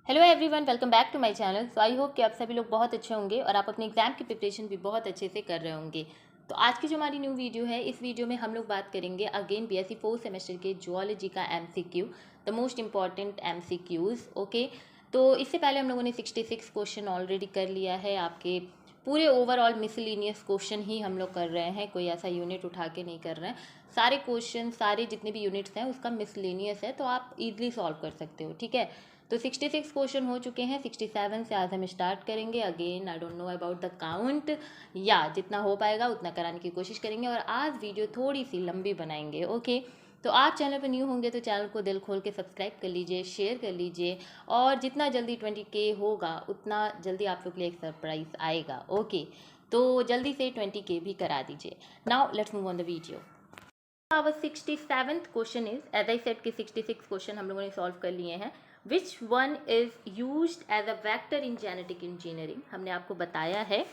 Hello everyone, welcome back to my channel. So I hope कि आप सभी लोग बहुत अच्छे होंगे और आप अपने एग्जाम की प्रिपरेशन भी बहुत अच्छे से कर रहे होंगे। तो आज की जो हमारी न्यू वीडियो है, इस वीडियो में हम लोग बात करेंगे अगेन बीएससी फोर्थ सेमेस्टर के जूलॉजी का MCQ, the most important MCQs. Okay, तो इससे पहले हम लोगों ने 66 क्वेश्चन ऑलरेडी कर लिया है। आपके पूरे ओवरऑल मिसलिनियस क्वेश्चन ही हम लोग कर रहे हैं, कोई ऐसा यूनिट उठा के नहीं कर रहे हैं। सारे क्वेश्चन, सारे जितने भी यूनिट्स हैं उसका मिसलिनियस है, तो आप इजीली सॉल्व कर सकते हो। ठीक है, तो 66 क्वेश्चन हो चुके हैं। 67 से आज हम स्टार्ट करेंगे। Again I don't know about the count, या जितना हो पाएगा उतना कराने की कोशिश करेंगे और आज वीडियो थोड़ी सी लंबी बनाएंगे। ओके, तो आप चैनल पर न्यू होंगे तो चैनल को दिल खोल के सब्सक्राइब कर लीजिए, शेयर कर लीजिए, और जितना जल्दी 20K होगा उतना जल्दी आप लोग के लिए एक सरप्राइज आएगा। ओके, तो जल्दी से 20K भी करा दीजिए। Now let's move on the video. Our 67th question is, as I said कि 66 क्वेश्चन हम लोगों ने सॉल्व कर लिए हैं। Which one is used as a vector in genetic engineering. हमने आपको बताया है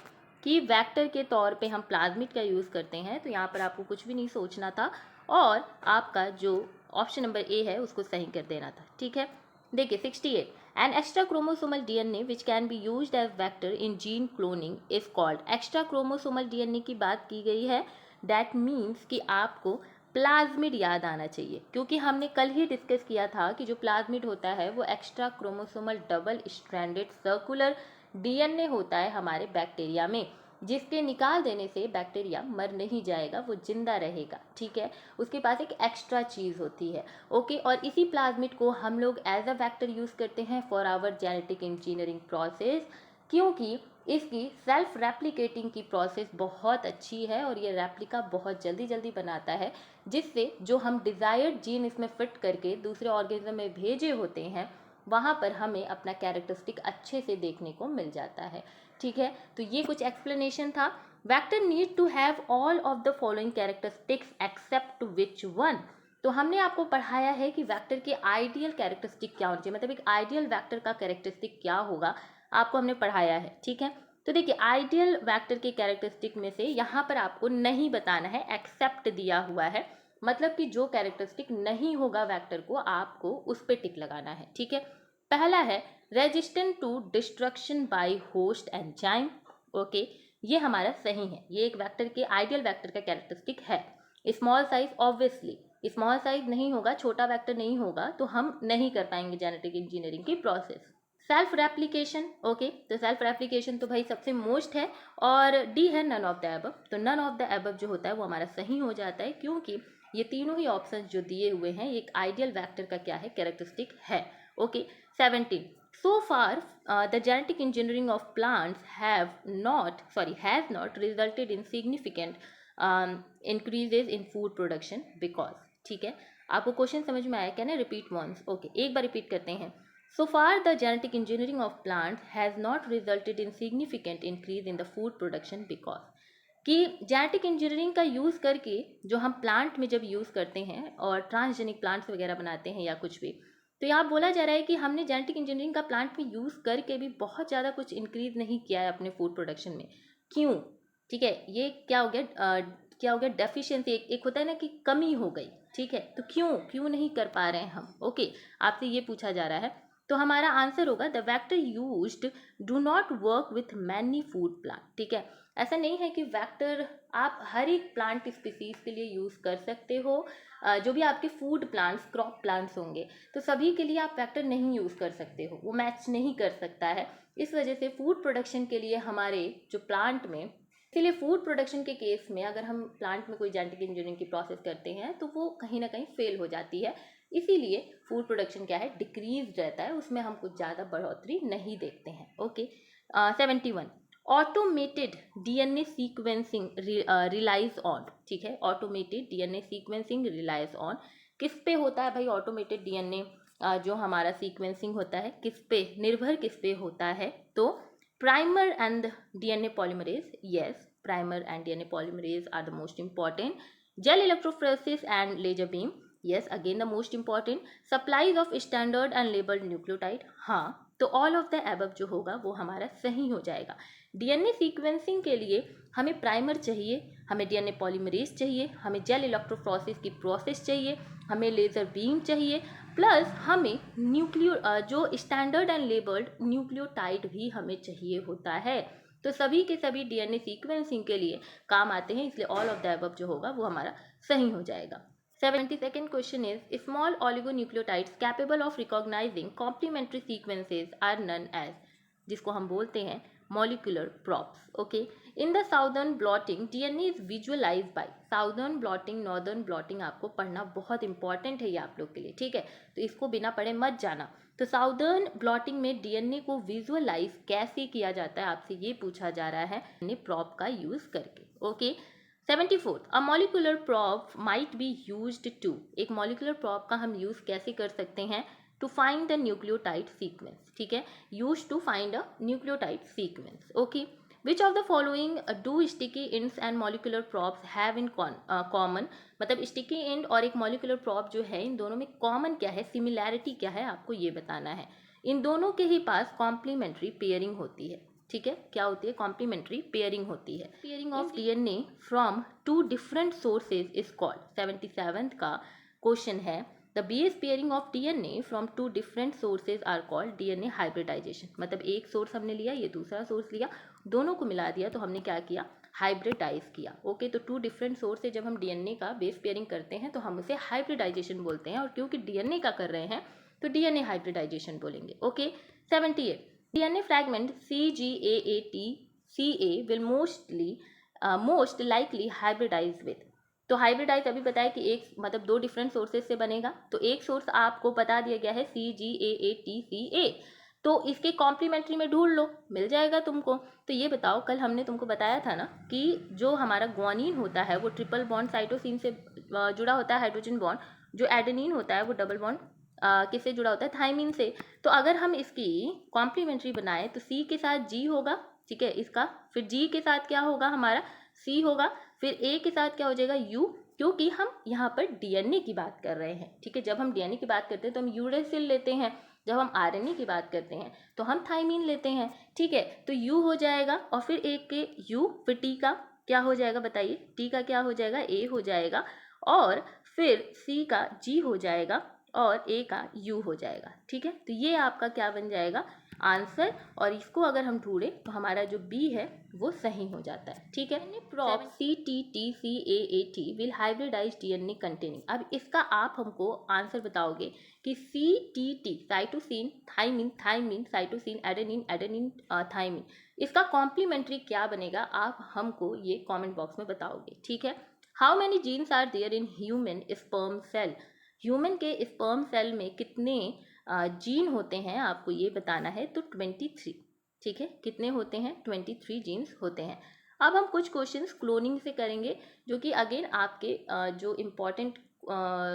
कि वैक्टर के तौर पे हम प्लाज्मिड का यूज़ करते हैं, तो यहाँ पर आपको कुछ भी नहीं सोचना था और आपका जो ऑप्शन नंबर ए है उसको सही कर देना था। ठीक है, देखिए 68, an extra chromosomal DNA which can be used as vector in gene cloning is called. Extra chromosomal DNA की बात की गई है। दैट मीन्स कि आपको प्लाज्मिड याद आना चाहिए, क्योंकि हमने कल ही डिस्कस किया था कि जो प्लाज्मिड होता है वो extra chromosomal double stranded circular DNA होता है हमारे बैक्टीरिया में, जिसके निकाल देने से बैक्टीरिया मर नहीं जाएगा, वो जिंदा रहेगा। ठीक है, उसके पास एक एक्स्ट्रा चीज़ होती है। ओके, और इसी प्लाज्मिड को हम लोग एज अ वैक्टर यूज़ करते हैं for our genetic engineering process, क्योंकि इसकी सेल्फ रेप्लिकेटिंग की प्रोसेस बहुत अच्छी है और ये रेप्लिका बहुत जल्दी जल्दी बनाता है, जिससे जो हम डिज़ायर्ड जीन इसमें फिट करके दूसरे ऑर्गेनिज्म में भेजे होते हैं वहाँ पर हमें अपना कैरेक्टरिस्टिक अच्छे से देखने को मिल जाता है। ठीक है, तो ये कुछ एक्सप्लेनेशन था। Vector need to have all of the following characteristics except which one. तो हमने आपको पढ़ाया है कि वैक्टर के आइडियल कैरेक्टरिस्टिक क्या होनी चाहिए, मतलब एक आइडियल वैक्टर का कैरेक्टरिस्टिक क्या होगा, आपको हमने पढ़ाया है। ठीक है, तो देखिए आइडियल वैक्टर के कैरेक्टरिस्टिक में से यहाँ पर आपको नहीं बताना है, एक्सेप्ट दिया हुआ है, मतलब कि जो कैरेक्टरिस्टिक नहीं होगा वैक्टर को, आपको उस पर टिक लगाना है। ठीक है, पहला है resistant to destruction by host enzyme. Okay, ये हमारा सही है, ये एक वैक्टर के आइडियल वैक्टर का कैरेक्टरिस्टिक है। Small size, obviously small size नहीं होगा, छोटा वैक्टर नहीं होगा तो हम नहीं कर पाएंगे जेनेटिक इंजीनियरिंग की प्रोसेस। सेल्फ रेप्लिकेशन, ओके, तो सेल्फ रेप्लिकेशन तो भाई सबसे मोस्ट है, और डी है नन ऑफ द एबव। तो नन ऑफ द एबव जो होता है वो हमारा सही हो जाता है, क्योंकि ये तीनों ही ऑप्शन जो दिए हुए हैं एक आइडियल वैक्टर का क्या है, कैरेक्टरिस्टिक है। Okay, 17, so far the genetic engineering of plants has not resulted in significant increases in food production because। ठीक है, आपको क्वेश्चन समझ में आया क्या ना, रिपीट वंस। ओके, एक बार रिपीट करते हैं। So far, the genetic engineering of plants has not resulted in significant increase in the food production because। कि जेनेटिक इंजीनियरिंग का यूज़ करके जो हम प्लांट में जब यूज़ करते हैं और ट्रांसजेनिक प्लांट्स वगैरह बनाते हैं या कुछ भी, तो यहाँ बोला जा रहा है कि हमने जेनेटिक इंजीनियरिंग का प्लांट में यूज़ करके भी बहुत ज़्यादा कुछ इंक्रीज नहीं किया है अपने फूड प्रोडक्शन में। क्यों? ठीक है, ये क्या हो गया, क्या हो गया, डेफिशिएंसी, एक होता है ना कि कमी हो गई। ठीक है, तो क्यों क्यों नहीं कर पा रहे हैं हम। ओके, आपसे ये पूछा जा रहा है, तो हमारा आंसर होगा the vector used do not work with many food plant. ठीक है, ऐसा नहीं है कि वैक्टर आप हर एक प्लांट स्पीसीज के लिए यूज़ कर सकते हो। जो भी आपके फूड प्लांट्स, क्रॉप प्लांट्स होंगे, तो सभी के लिए आप वैक्टर नहीं यूज़ कर सकते हो, वो मैच नहीं कर सकता है। इस वजह से फूड प्रोडक्शन के लिए हमारे जो प्लांट में, इसीलिए फूड प्रोडक्शन के केस में अगर हम प्लांट में कोई जेनेटिक इंजीनियरिंग की प्रोसेस करते हैं तो वो कहीं ना कहीं फेल हो जाती है। इसीलिए फूड प्रोडक्शन क्या है, डिक्रीज रहता है, उसमें हम कुछ ज़्यादा बढ़ोतरी नहीं देखते हैं। Okay, 71, automated DNA sequencing relies on. ठीक है, automated DNA sequencing relies on, किस पे होता है भाई ऑटोमेटेड डीएनए जो हमारा सीक्वेंसिंग होता है, किस पे निर्भर, किस पे होता है, तो primer and DNA polymerase. Yes, primer and DNA polymerase are the most important. Gel electrophoresis and laser beam, yes, again the most important, supplies of standard and labelled nucleotide, हाँ, तो ऑल ऑफ द अबव जो होगा वो हमारा सही हो जाएगा। DNA sequencing के लिए हमें प्राइमर चाहिए, हमें डीएनए पॉलीमरेज चाहिए, हमें जेल इलेक्ट्रोफोरेसिस की प्रोसेस चाहिए, हमें लेज़र बीम चाहिए, प्लस हमें जो स्टैंडर्ड एंड लेबल्ड न्यूक्लियोटाइड भी हमें चाहिए होता है। तो सभी के सभी डीएनए सीक्वेंसिंग के लिए काम आते हैं, इसलिए ऑल ऑफ द अबव जो होगा वो हमारा सही हो जाएगा। 72nd question is small oligonucleotides capable of recognising complementary sequences are known as, जिसको हम बोलते हैं molecular probes. Okay, in the Southern blotting DNA is visualise by, Southern blotting Northern blotting आपको पढ़ना बहुत इंपॉर्टेंट है ये आप लोग के लिए, ठीक है, तो इसको बिना पढ़े मत जाना। तो साउदर्न ब्लॉटिंग में डीएनए को विजुअलाइज कैसे किया जाता है आपसे ये पूछा जा रहा है डीएनए प्रॉप का यूज करके। Okay, 74th, a molecular probe might be used to, एक मॉलिक्यूलर प्रॉप का हम यूज कैसे कर सकते हैं, to find the nucleotide sequence, ठीक है, use to find a nucleotide sequence. Okay, which of the following do sticky ends and molecular probes have in common, मतलब स्टिकी इंड और एक मॉलिक्यूलर प्रॉप जो है इन दोनों में कॉमन क्या है, सिमिलैरिटी क्या है, आपको ये बताना है। इन दोनों के ही पास कॉम्प्लीमेंट्री पेयरिंग होती है, ठीक है, क्या होती है, कॉम्प्लीमेंट्री पेयरिंग होती है। Pairing of DNA from two different sources is called, 77th का क्वेश्चन है, the base pairing of DNA from two different sources are called DNA hybridisation, मतलब एक सोर्स हमने लिया, ये दूसरा सोर्स लिया, दोनों को मिला दिया तो हमने क्या किया, हाइब्रिडाइज किया। ओके, तो टू डिफरेंट सोर्स से जब हम डीएनए का बेस पेयरिंग करते हैं तो हम उसे हाइब्रिडाइजेशन बोलते हैं, और क्योंकि डीएनए का कर रहे हैं तो डीएनए हाइब्रिडाइजेशन बोलेंगे। Okay, 78, DNA fragment CGAAT-CA will most likely hybridise with, तो हाइब्रिडाइज अभी बताया कि एक मतलब दो डिफरेंट सोर्सेज से बनेगा, तो एक सोर्स आपको बता दिया गया है CGAAT-CA, तो इसके कॉम्प्लीमेंट्री में ढूंढ लो, मिल जाएगा तुमको। तो ये बताओ, कल हमने तुमको बताया था ना कि जो हमारा ग्वानिन होता है वो ट्रिपल बॉन्ड साइटोसिन से जुड़ा होता है हाइड्रोजन बॉन्ड, जो एडेनिन होता है वो डबल बॉन्ड किससे जुड़ा होता है, थाइमिन से। तो अगर हम इसकी कॉम्प्लीमेंट्री बनाए तो C के साथ G होगा, ठीक है, इसका फिर G के साथ क्या होगा हमारा C होगा, फिर A के साथ क्या हो जाएगा U, क्योंकि हम यहाँ पर डीएनए की बात कर रहे हैं, ठीक है, जब हम डीएनए की बात करते हैं तो हम यूरेसिल लेते हैं, जब हम आरएनए की बात करते हैं तो हम थाइमिन लेते हैं, ठीक है, तो U हो जाएगा और फिर A के U, फिर T का क्या हो जाएगा बताइए, T का क्या हो जाएगा, A हो जाएगा, और फिर C का G हो जाएगा और A का U हो जाएगा, ठीक है, तो ये आपका क्या बन जाएगा आंसर, और इसको अगर हम ढूंढें तो हमारा जो B है वो सही हो जाता है, ठीक है। Probe CTTCAAT will hybridise DNA containing, अब इसका आप हमको आंसर बताओगे कि CTT cytosine thymine, thymine cytosine adenine, adenine thymine, इसका कॉम्प्लीमेंट्री क्या बनेगा, आप हमको ये कमेंट बॉक्स में बताओगे, ठीक है। How many genes are there in human sperm cell, human के स्पर्म सेल में कितने जीन होते हैं आपको ये बताना है, तो 23, ठीक है, कितने होते हैं, 23 जीन्स होते हैं। अब हम कुछ क्वेश्चंस क्लोनिंग से करेंगे, जो कि अगेन आपके जो इम्पोर्टेंट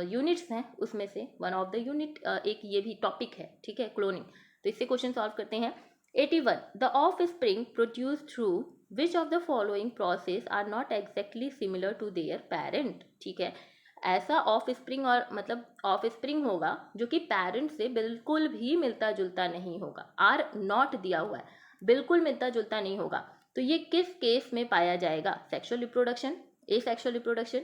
यूनिट्स हैं उसमें से वन ऑफ द यूनिट एक ये भी टॉपिक है, ठीक है, क्लोनिंग, तो इससे क्वेश्चन सॉल्व करते हैं। 81, the offspring produce through which of the following process are not exactly similar to their parent, ठीक है, ऐसा ऑफ स्प्रिंग और मतलब ऑफ स्प्रिंग होगा जो कि पेरेंट से बिल्कुल भी मिलता जुलता नहीं होगा, आर नॉट दिया हुआ है, बिल्कुल मिलता जुलता नहीं होगा, तो ये किस केस में पाया जाएगा, sexual reproduction, asexual reproduction,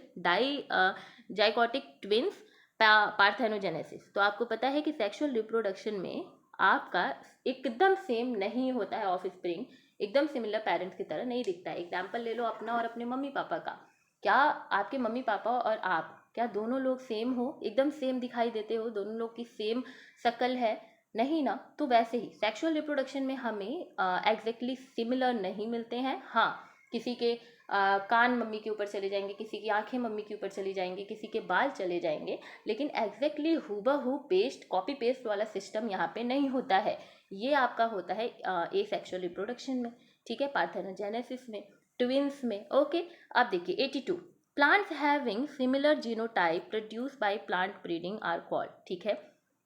zygotic twins, parthenogenesis. तो आपको पता है कि सेक्सुअल रिप्रोडक्शन में आपका एकदम सेम नहीं होता है, ऑफ स्प्रिंग एकदम सिमिलर पेरेंट्स की तरह नहीं दिखता है। एग्जाम्पल ले लो अपना और अपने मम्मी पापा का, क्या आपके मम्मी पापा और आप, क्या दोनों लोग सेम हो, एकदम सेम दिखाई देते हो, दोनों लोग की सेम शक्ल है, नहीं ना। तो वैसे ही सेक्सुअल रिप्रोडक्शन में हमें एग्जैक्टली सिमिलर नहीं मिलते हैं। हाँ, किसी के कान मम्मी के ऊपर चले जाएंगे, किसी की आंखें मम्मी के ऊपर चली जाएंगी, किसी के बाल चले जाएंगे, लेकिन एग्जैक्टली हूबहू पेस्ट कॉपी पेस्ट वाला सिस्टम यहाँ पे नहीं होता है, ये आपका होता है एसेक्सुअल रिप्रोडक्शन में, ठीक है, पार्थेनोजेनेसिस में, ट्विंस में। ओके, अब देखिए 82, plants having similar genotype produce by plant breeding are called, ठीक है,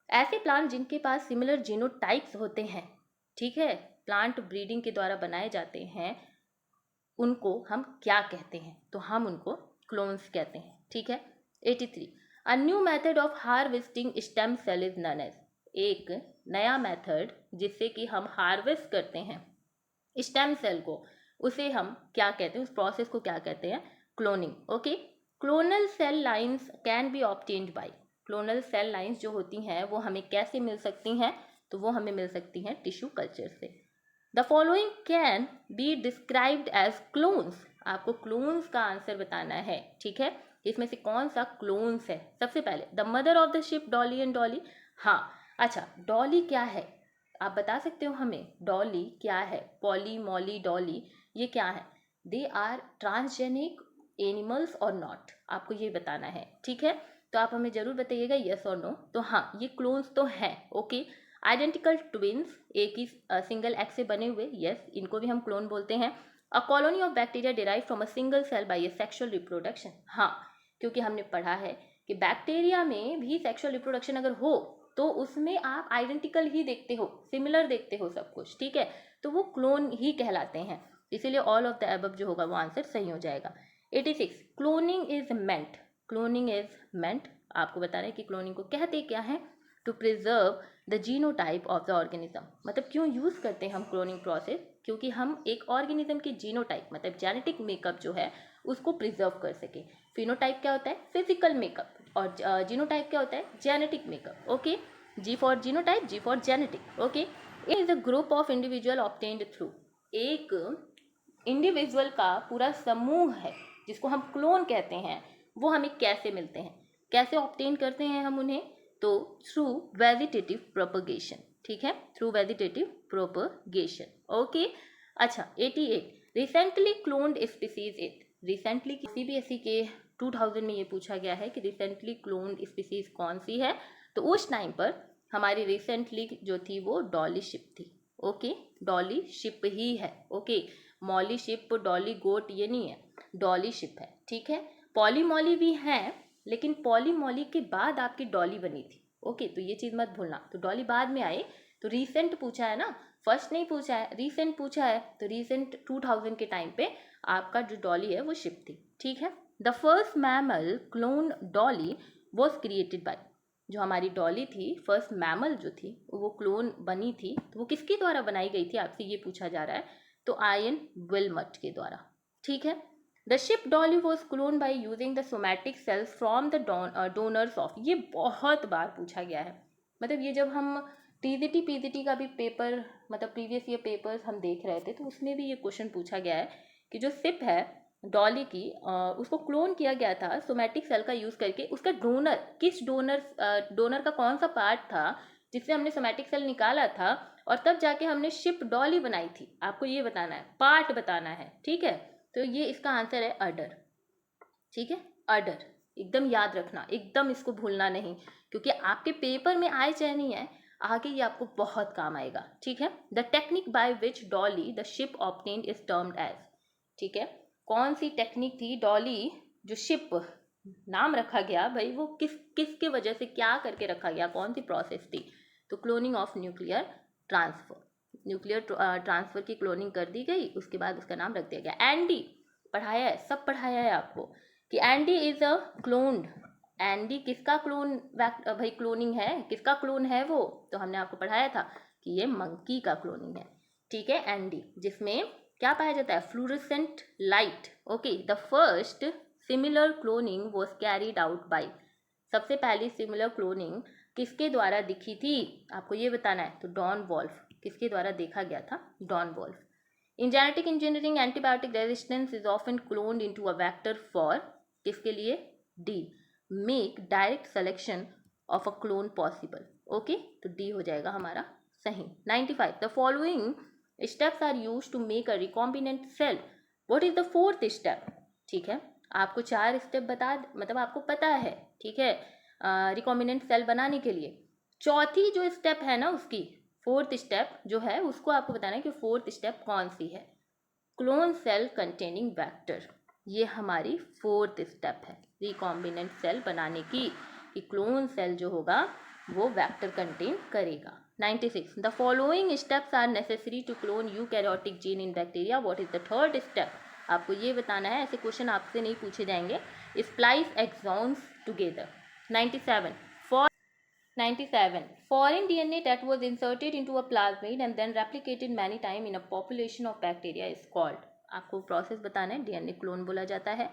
ऐसे प्लांट जिनके पास सिमिलर जीनोटाइप्स होते हैं, ठीक है, प्लांट ब्रीडिंग के द्वारा बनाए जाते हैं, उनको हम क्या कहते हैं, तो हम उनको क्लोन्स कहते हैं, ठीक है। 83, a new method of harvesting stem cell is known as, एक नया मेथड जिससे कि हम हार्वेस्ट करते हैं स्टेम सेल को, उसे हम क्या कहते हैं, उस प्रोसेस को क्या कहते हैं, cloning. Okay, clonal cell lines can be obtained by, clonal cell lines जो होती हैं वो हमें कैसे मिल सकती हैं, तो वो हमें मिल सकती हैं टिश्यू कल्चर से। The following can be described as clones, आपको क्लोन्स का आंसर बताना है, ठीक है, इसमें से कौन सा क्लोन्स है। सबसे पहले the mother of the ship Dolly and Dolly, हाँ अच्छा डॉली क्या है आप बता सकते हो हमें, डॉली क्या है, पॉली मॉली डॉली ये क्या है, दे आर ट्रांसजेनिक एनिमल्स और नॉट, आपको ये बताना है, ठीक है, तो आप हमें जरूर बताइएगा यस और नो। तो हाँ ये क्लोन्स तो हैं। ओके, आइडेंटिकल ट्विन्स, एक ही सिंगल एग से बने हुए, यस इनको भी हम क्लोन बोलते हैं। A colony of bacteria derive from a single cell by asexual reproduction, हाँ क्योंकि हमने पढ़ा है कि बैक्टीरिया में भी सेक्सुअल रिप्रोडक्शन अगर हो तो उसमें आप आइडेंटिकल ही देखते हो, सिमिलर देखते हो सब कुछ, ठीक है, तो वो क्लोन ही कहलाते हैं, इसीलिए ऑल ऑफ द अबव जो होगा वो आंसर सही हो जाएगा। 86 cloning is meant, cloning is meant, आपको बता रहे हैं कि क्लोनिंग को कहते क्या है, to preserve the genotype of the organism, मतलब क्यों यूज करते हैं हम क्लोनिंग प्रोसेस, क्योंकि हम एक ऑर्गेनिज्म की जीनोटाइप मतलब जेनेटिक मेकअप जो है उसको प्रिजर्व कर सके। फिनोटाइप क्या होता है, फिजिकल मेकअप, और जीनोटाइप क्या होता है, genetic makeup. Okay, G for genotype, G for genetic. Okay, is a group of individual obtained through, एक इंडिविजुअल का पूरा समूह है जिसको हम क्लोन कहते हैं, वो हमें कैसे मिलते हैं, कैसे ऑब्टेन करते हैं हम उन्हें, तो थ्रू वेजिटेटिव प्रोपगेशन, ठीक है, थ्रू वेजिटेटिव प्रोपगेशन। ओके, अच्छा 88 recently cloned species is, recently CBSE के 2000 में ये पूछा गया है कि रिसेंटली क्लोन्ड स्पीसीज कौन सी है, तो उस टाइम पर हमारी रिसेंटली जो थी वो डॉली शिप थी। ओके, डॉली शिप ही है। ओके, मॉली शिप डॉली गोट ये नहीं है, डॉली शिप है, ठीक है, पॉली मॉली भी है लेकिन पॉली मॉली के बाद आपकी डॉली बनी थी। ओके, तो ये चीज़ मत भूलना, तो डॉली बाद में आए, तो रीसेंट पूछा है ना, फर्स्ट नहीं पूछा है, रीसेंट पूछा है, तो रीसेंट 2000 के टाइम पे आपका जो डॉली है वो शिप थी, ठीक है। The first mammal clone Dolly was created by, जो हमारी डॉली थी फर्स्ट मैमल जो थी वो क्लोन बनी थी, तो वो किसके द्वारा बनाई गई थी आपसे ये पूछा जा रहा है, तो आयन विल्मट के द्वारा, ठीक है। The ship Dolly was clone by using the somatic cells from the donors of, ये बहुत बार पूछा गया है, मतलब ये जब हम टीजीटी पीजीटी का भी पेपर मतलब प्रीवियस ईयर पेपर्स हम देख रहे थे तो उसमें भी ये क्वेश्चन पूछा गया है कि जो शिप है डॉली की उसको क्लोन किया गया था सोमैटिक सेल का यूज़ करके, उसका डोनर किस डोनर का कौन सा पार्ट था जिससे हमने सोमैटिक सेल निकाला था और तब जाके हमने शिप डॉली बनाई थी, आपको ये बताना है, पार्ट बताना है, ठीक है, तो ये इसका आंसर है अडर, ठीक है, अडर, एकदम याद रखना, एकदम इसको भूलना नहीं, क्योंकि आपके पेपर में आए चाहे नहीं है आगे ये आपको बहुत काम आएगा, ठीक है। The technique by which Dolly the sheep obtained is termed as, ठीक है, कौन सी टेक्निक थी डॉली जो शिप नाम रखा गया भाई वो किसके वजह से क्या करके रखा गया, कौन सी प्रोसेस थी, तो cloning of nuclear transfer, nuclear transfer की क्लोनिंग कर दी गई, उसके बाद उसका नाम रख दिया गया एंडी, पढ़ाया है, सब पढ़ाया है आपको कि Andy is a cloned, Andy किसका क्लोन भाई क्लोनिंग है, किसका क्लोन है वो, तो हमने आपको पढ़ाया था कि ये मंकी का क्लोनिंग है, ठीक है, एंडी जिसमें क्या पाया जाता है, fluorescent light. Okay, the first similar cloning was carried out by, सबसे पहली सिमिलर क्लोनिंग किसके द्वारा दिखी थी आपको ये बताना है, तो डॉन वॉल्फ, किसके द्वारा देखा गया था, Don Wolf. In genetic engineering antibiotic resistance is often cloned into a vector for, किसके लिए, D, make direct selection of a clone possible. Okay, तो डी हो जाएगा हमारा सही। 95 the following steps are use to make a recombinant cell, what is the fourth step, ठीक है, आपको 4 स्टेप बता मतलब आपको पता है, ठीक है, रिकॉम्बिनेंट सेल बनाने के लिए चौथी जो स्टेप है ना उसकी फोर्थ स्टेप जो है उसको आपको बताना है कि फोर्थ स्टेप कौन सी है, क्लोन सेल कंटेनिंग वेक्टर, ये हमारी फोर्थ स्टेप है रिकॉम्बिनेंट सेल बनाने की, कि क्लोन सेल जो होगा वो वेक्टर कंटेन करेगा। 96 the following steps are necessary to clone eukaryotic gene in bacteria, what is the third step, आपको ये बताना है, ऐसे क्वेश्चन आपसे नहीं पूछे जाएंगे। Splice exons together, 97. For 97. Foreign DNA that was inserted into a plasmid and then replicated many times in a population of bacteria is called. आपको प्रोसेस बताना है, डीएनए क्लोन बोला जाता है.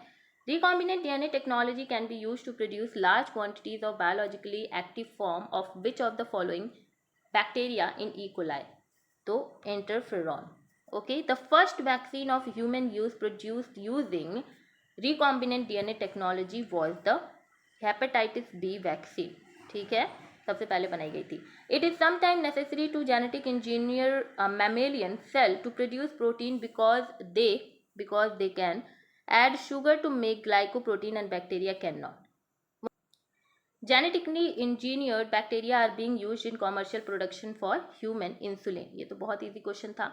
Recombinant DNA technology can be used to produce large quantities of biologically active form of which of the following bacteria in E. coli. तो interferon. Okay, the first vaccine of human use produced using recombinant DNA technology was the hepatitis B vaccine. ठीक है, सबसे पहले बनाई गई थी. It is sometimes necessary to genetic engineer a mammalian cell to produce protein because they can add sugar to make glycoprotein and bacteria cannot. Genetically engineered bacteria are being used in commercial production for human insulin. ये तो बहुत easy question था.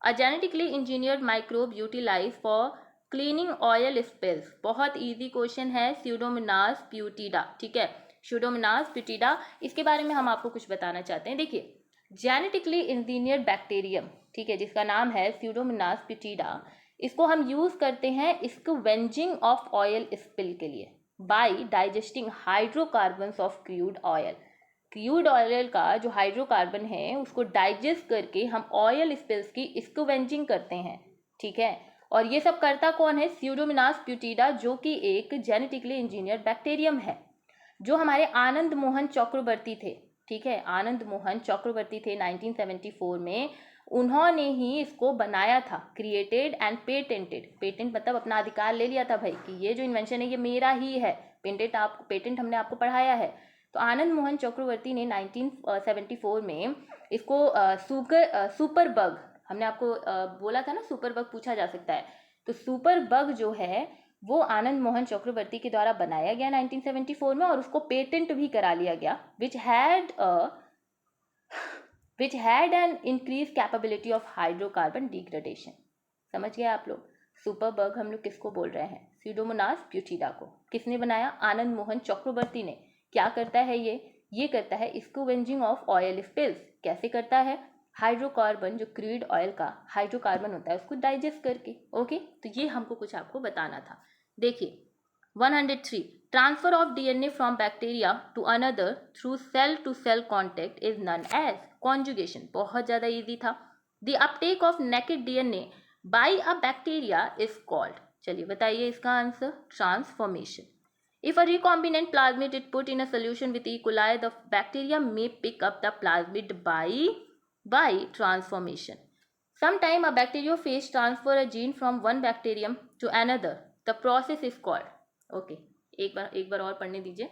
A genetically engineered microbe utilized for cleaning oil spills. बहुत easy question है. Pseudomonas putida. ठीक है, Pseudomonas putida. इसके बारे में हम आपको कुछ बताना चाहते हैं. देखिए, जेनेटिकली इंजीनियर्ड बैक्टीरियम, ठीक है, जिसका नाम है Pseudomonas putida, इसको हम यूज़ करते हैं स्क्वेंजिंग ऑफ ऑयल स्पिल के लिए by digesting hydrocarbons of crude oil. Crude oil का जो हाइड्रोकार्बन है उसको डाइजेस्ट करके हम ऑयल स्पिल्स की स्क्वेंजिंग करते हैं. ठीक है, और ये सब करता कौन है? Pseudomonas putida, जो कि एक जेनेटिकली इंजीनियर्ड बैक्टीरियम है, जो हमारे आनंद मोहन चक्रवर्ती थे. ठीक है, आनंद मोहन चक्रवर्ती थे 1974 में. उन्होंने ही इसको बनाया था, क्रिएटेड एंड पेटेंटेड. पेटेंट मतलब अपना अधिकार ले लिया था भाई कि ये जो इन्वेंशन है ये मेरा ही है. पेटेंट हमने आपको पढ़ाया है. तो आनंद मोहन चक्रवर्ती ने 1974 में इसको सुपर बग, हमने आपको बोला था ना सुपर बग पूछा जा सकता है, तो सुपर बग जो है वो आनंद मोहन चक्रवर्ती के द्वारा बनाया गया 1974 में और उसको पेटेंट भी करा लिया गया, which had an increased capability of hydrocarbon degradation. समझ गए आप लोग? सुपर बग हम लोग किसको बोल रहे हैं? Pseudomonas putida को. किसने बनाया? आनंद मोहन चक्रवर्ती ने. क्या करता है ये करता है स्क्वेंजिंग ऑफ ऑयल स्पिल्स. कैसे करता है? हाइड्रोकार्बन, जो क्रूड ऑयल का हाइड्रोकार्बन होता है उसको डाइजेस्ट करके. ओके, तो ये हमको कुछ आपको बताना था. देखिए 103. Transfer of DNA from bacteria to another through cell to cell contact is known as conjugation. बहुत ज़्यादा ईजी था. The uptake of naked DNA by a bacteria is called. चलिए बताइए इसका answer. Transformation. If a recombinant plasmid is put in a solution with E. coli, the bacteria may pick up the plasmid by transformation. Sometime a bacteriophage transfer a gene from one bacterium to another. The process is called. Okay, एक बार और पढ़ने दीजिए.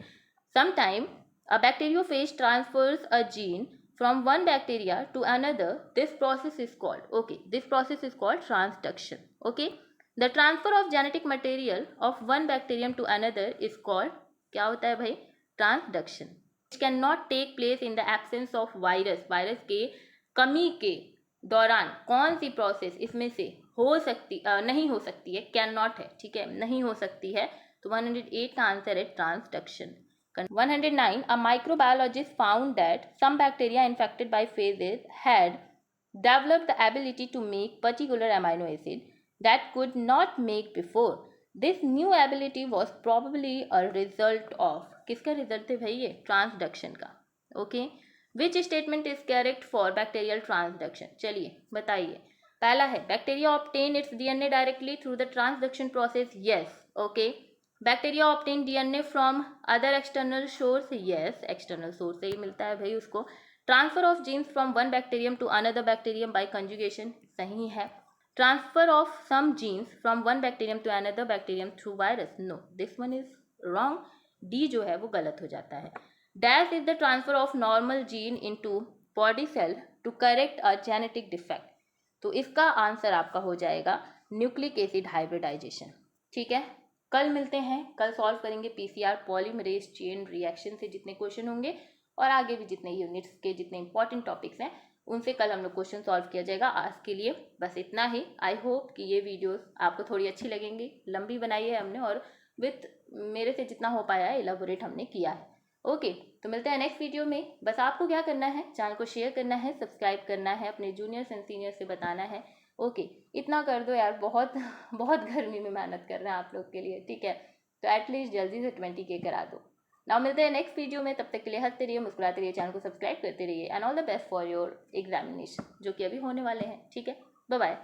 Sometime a bacteriophage transfers a gene from one bacteria to another. This process is called. Okay, this process is called transduction. Okay. The transfer of genetic material of one bacterium to another is called, क्या होता है भाई? Transduction. Which cannot take place in the absence of virus. Virus के कमी के दौरान कौन सी process इसमें से नहीं हो सकती है? कैन नॉट है. ठीक है, नहीं हो सकती है. तो 108 का आंसर है transduction. 109. A microbiologist found that some bacteria infected by phages had developed the ability to make particular amino acid that could not make before. This new ability was probably a result of, किसका result है भाई ये? Transduction का. Okay, which statement is correct for bacterial transduction? चलिए बताइए. पहला है bacteria obtain its DNA directly through the transduction process. Yes. Okay. Bacteria obtain DNA from other external source. Yes, external source से ही मिलता है भाई उसको. Transfer of genes from one bacterium to another bacterium by conjugation. सही है. Transfer of some genes from one bacterium to another bacterium through virus. No, this one is wrong. D जो है वो गलत हो जाता है. Dash is the transfer of normal gene into body cell to correct a genetic defect. तो इसका answer आपका हो जाएगा न्यूक्लिक एसिड हाइब्रिडाइजेशन. ठीक है, कल मिलते हैं. कल सॉल्व करेंगे पीसीआर पॉलीमरेज चेन रिएक्शन से जितने क्वेश्चन होंगे और आगे भी जितने यूनिट्स के जितने इंपॉर्टेंट टॉपिक्स हैं उनसे कल हम लोग क्वेश्चन सॉल्व किया जाएगा. आज के लिए बस इतना ही. आई होप कि ये वीडियोस आपको थोड़ी अच्छी लगेंगी. लंबी बनाई है हमने और विथ मेरे से जितना हो पाया है एलाबोरेट हमने किया है. ओके, तो मिलते हैं नेक्स्ट वीडियो में. बस आपको क्या करना है, चैनल को शेयर करना है, सब्सक्राइब करना है, अपने जूनियर्स एंड सीनियर्स से बताना है. ओके, इतना कर दो यार. बहुत बहुत गर्मी में मेहनत कर रहे हैं आप लोग के लिए. ठीक है, तो एटलीस्ट जल्दी से 20K करा दो. नाउ मिलते हैं नेक्स्ट वीडियो में, तब तक के लिए हंसते रहिए, मुस्कुराते रहिए, चैनल को सब्सक्राइब करते रहिए and all the best for your examination जो कि अभी होने वाले हैं। ठीक है, बाय बाय।